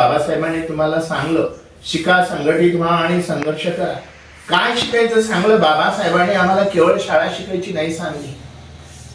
बाबासाहेबांनी तुम्हाला सांगलं शिका, संघटित व्हा आणि संघर्ष करा. काय शिकायचं सांगलं बाबासाहेबांनी आम्हाला? केवळ शाळा शिकायची नाही सांगली,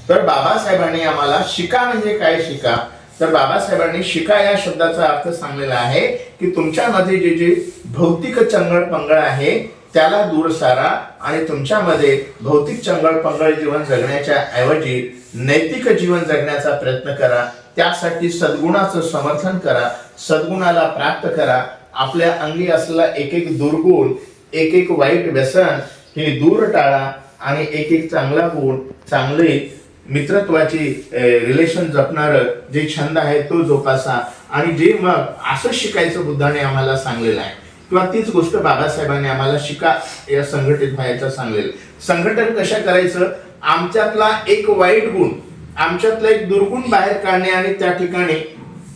तर बाबासाहेबांनी आम्हाला शिका म्हणजे काय शिका, तर बाबासाहेबांनी शिका या शब्दाचा अर्थ सांगलेला आहे की तुमच्यामध्ये जे जे भौतिक चंगळ पंगळ आहे त्याला दूर सारा आणि तुमच्यामध्ये भौतिक चंगळ पंगळ जीवन जगण्याच्या ऐवजी नैतिक जीवन जगण्याचा प्रयत्न करा. त्यासाठी सद्गुणाचं समर्थन करा, सद्गुणाला प्राप्त करा. आपल्या अंगी असलेला एक एक दुर्गुण, एक एक वाईट व्यसन हे दूर टाळा आणि एक एक चांगला गुण, चांगले मित्रत्वाची रिलेशन जपणार जे छंद आहे तो जोपासा. आणि जे मग असं शिकायचं बुद्धाने आम्हाला सांगलेलं आहे किंवा तीच गोष्ट बाबासाहेबांनी आम्हाला शिका या संघटित व्हायचं सांगलेलं. संघटन कशा करायचं? आमच्यातला एक वाईट गुण, आमच्यातला एक दुर्गुण बाहेर काढणे आणि त्या ठिकाणी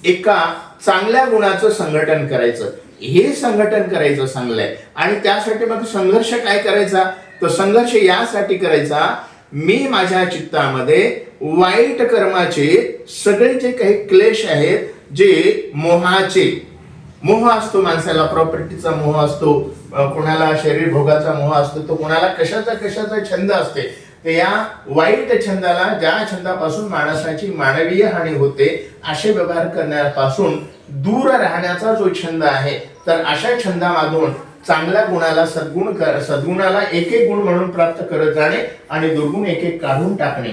एका चांगल्या गुणाचं संघटन करायचं, हे संघटन करायचं सांगलंय. आणि त्यासाठी मग संघर्ष काय करायचा? तर संघर्ष यासाठी करायचा, मी माझ्या चित्तामध्ये वाईट कर्माचे सगळे जे काही क्लेश आहेत, जे मोहाचे, मोह असतो माणसाला, प्रॉपर्टीचा मोह असतो, कोणाला शरीर भोगाचा मोह असतो, तो कोणाला कशाचा छंद असते, तर या वाईट छंदाला, ज्या छंदापासून माणसाची मानवीय हानी होते, असे व्यवहार करण्यापासून दूर राहण्याचा जो छंद आहे, तर अशा छंदामधून चांगल्या गुणाला सद्गुणाला एक एक गुण म्हणून प्राप्त करत जाणे आणि दुर्गुण एक एक काढून टाकणे,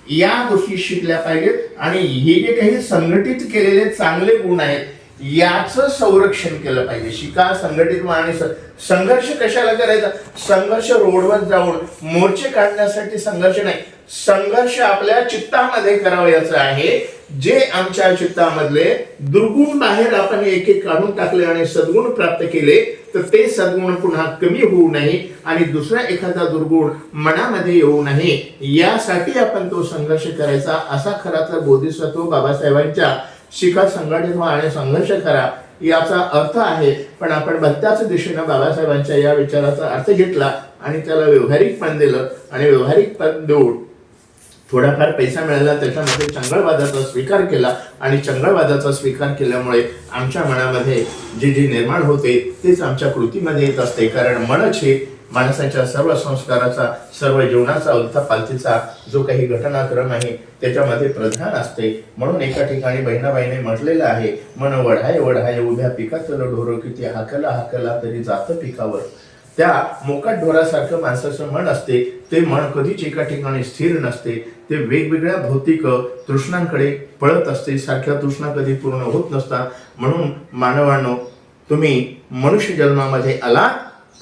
या गोष्टी शिकल्या पाहिजेत. आणि हे जे काही संघटित केलेले चांगले गुण आहेत याचं संरक्षण केलं पाहिजे. शिका, संघटित व्हा आणि संघर्ष कशाला करायचा? संघर्ष रोडवर जाऊन मोर्चे काढण्यासाठी संघर्ष नाही, संघर्ष आपल्या चित्तामध्ये करावयाचा आहे. जे आमच्या चित्तामधले दुर्गुण बाहेर आपण एक एक काढून टाकले आणि सद्गुण प्राप्त केले, तर ते सद्गुण पुन्हा कमी होऊ नये आणि दुसरा एखादा दुर्गुण मनामध्ये येऊ नये, यासाठी आपण तो संघर्ष करायचा. असा खरा तर बोधिसत्व बाबासाहेबांच्या शिका, संघटित व्हा आणि संघर्ष करा याचा अर्थ आहे. पण आपण भलत्याच दिशेनं बाबासाहेबांच्या या विचाराचा अर्थ घेतला आणि त्याला व्यावहारिकपण दिलं आणि व्यावहारिकपण देऊन थोडाफार पैसा मिळाला, त्याच्यामध्ये चंगळवादाचा स्वीकार केला आणि चंगळवादाचा स्वीकार केल्यामुळे आमच्या मनामध्ये जे जे निर्माण होते तेच आमच्या कृतीमध्ये येत असते. कारण मनच हे माणसाच्या सर्व संस्काराचा, सर्व जीवनाचा, उलथापालथीचा जो काही घटनाक्रम आहे त्याच्यामध्ये प्रधान असते. म्हणून एका ठिकाणी बहिणाबाईने म्हटलेलं आहे, मन वढाय वढाय उभ्या पिकाचं ढोर, किती हाकला हाकला तरी जातं पिकावर. त्या मोकाट ढोरासारखं माणसाचं मन असते, ते मन कधीच एका ठिकाणी स्थिर नसते, ते वेगवेगळ्या भौतिक तृष्णांकडे पळत असते, सारख्या तृष्णा कधी पूर्ण होत नसतात. म्हणून मानवांनो, तुम्ही मनुष्य जन्मामध्ये आला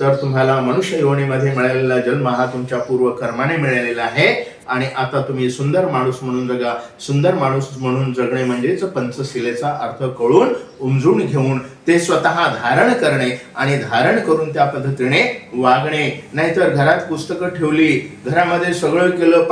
तर तुम्हाला मनुष्य योनीमध्ये मिळालेला जन्म हा तुमच्या पूर्व कर्माने मिळालेला आहे आणि आता तुम्ही सुंदर माणूस म्हणून जगा. सुंदर माणूस म्हणून जगणे म्हणजेच पंचशिलेचा अर्थ कळून उमजून घेऊन ते स्वतः धारण करणे आणि धारण करून त्या पद्धतीने वागणे. नाहीतर घरात पुस्तकं ठेवली, घरामध्ये सगळं केलं,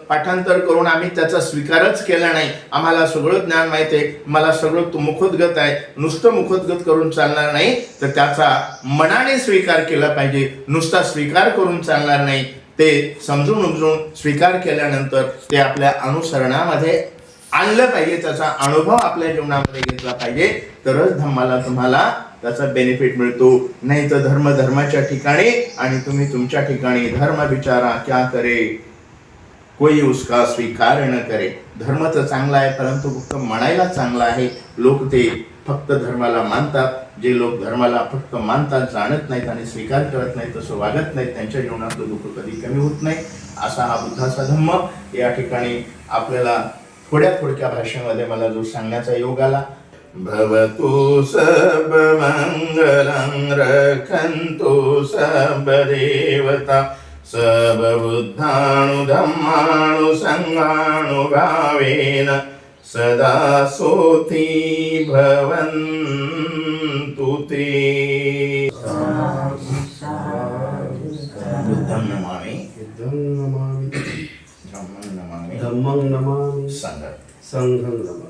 पाठांतर करून आम्ही त्याचा स्वीकारच केला नाही, आम्हाला सगळं ज्ञान माहिती आहे, मला सगळं मुखोद्गत आहे, नुसतं मुखोद्गत करून चालणार नाही, तर त्याचा मनाने स्वीकार केला पाहिजे. नुसता स्वीकार करून चालणार नाही, ते समजून उमजून स्वीकार केल्यानंतर ते आपल्या अनुसरणामध्ये आणलं पाहिजे, त्याचा अनुभव आपल्या जीवनामध्ये घेतला पाहिजे, तरच धम्माला तुम्हाला त्याचा बेनिफिट मिळतो. नाही तर धर्माच्या ठिकाणी आणि तुम्ही तुमच्या ठिकाणी धर्म विचारा क्या करे कोई उसका स्वीकार न करे. धर्म तर चांगला आहे, परंतु फक्त म्हणायला चांगला आहे. लोक ते फक्त धर्माला मानतात. जे लोक धर्माला फक्त मानतात, जाणत नाहीत आणि स्वीकार करत नाहीत, तसं वागत नाहीत, त्यांच्या जीवनातलं दुःख कधी कमी होत नाही. असा हा बुद्धाचा धम्म या ठिकाणी आपल्याला थोड्या भाषेमध्ये मला जो सांगण्याचा योग आला. भवतु सब मंगलं रखन्तु सब देवता सब बुद्धाणु धम्माणु संघाणु भावेन सदा सोथी भवन्तु ते. बुद्धं नमामि, बुद्धं नमामि, धम्मं नमामि, धम्मं नमामि, संघं संघं नमामि.